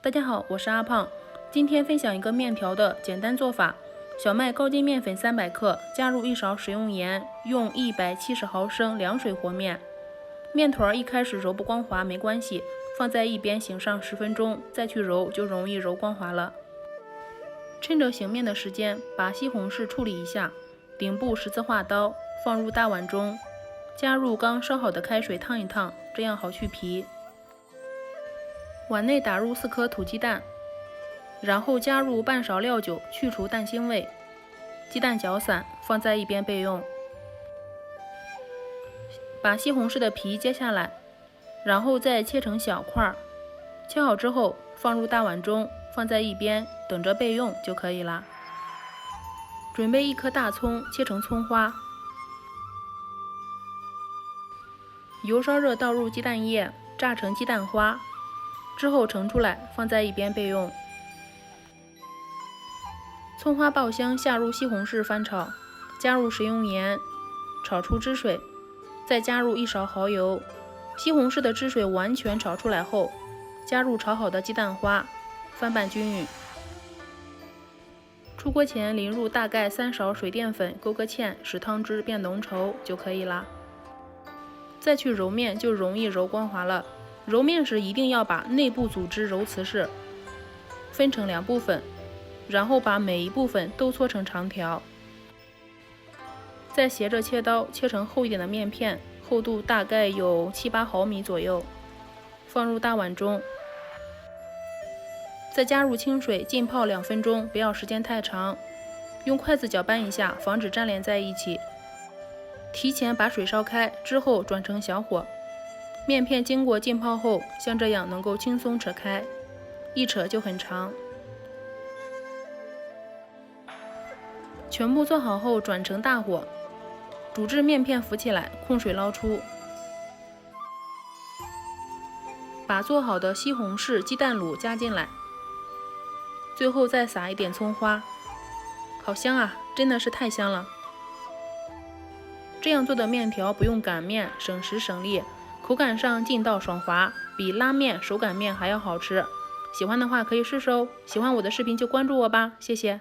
大家好，我是阿胖，今天分享一个面条的简单做法。小麦高筋面粉300克，加入1勺食用盐，用170毫升凉水和面。面团一开始揉不光滑没关系，放在一边醒上10分钟，再去揉就容易揉光滑了。趁着醒面的时间，把西红柿处理一下，顶部十字划刀，放入大碗中，加入刚烧好的开水烫一烫，这样好去皮。碗内打入4颗土鸡蛋，然后加入半勺料酒，去除蛋腥味。鸡蛋搅散，放在一边备用。把西红柿的皮揭下来，然后再切成小块，切好之后放入大碗中，放在一边等着备用就可以了。准备1颗大葱，切成葱花。油烧热，倒入鸡蛋液，炸成鸡蛋花，之后盛出来，放在一边备用。葱花爆香，下入西红柿翻炒，加入食用盐，炒出汁水，再加入1勺蚝油。西红柿的汁水完全炒出来后，加入炒好的鸡蛋花，翻拌均匀。出锅前淋入大概3勺水淀粉，勾个芡，使汤汁变浓稠就可以了。再去揉面就容易揉光滑了。揉面时一定要把内部组织揉瓷实，分成2部分，然后把每一部分都搓成长条，再斜着切刀切成厚一点的面片，厚度大概有7-8毫米左右，放入大碗中，再加入清水浸泡2分钟，不要时间太长，用筷子搅拌一下，防止粘连在一起。提前把水烧开，之后转成小火。面片经过浸泡后，像这样能够轻松扯开，一扯就很长。全部做好后转成大火，煮至面片浮起来，控水捞出。把做好的西红柿鸡蛋卤加进来，最后再撒一点葱花，好香啊，真的是太香了。这样做的面条不用擀面，省时省力，口感上劲道爽滑，比拉面、手擀面还要好吃。喜欢的话可以试试哦。喜欢我的视频就关注我吧，谢谢。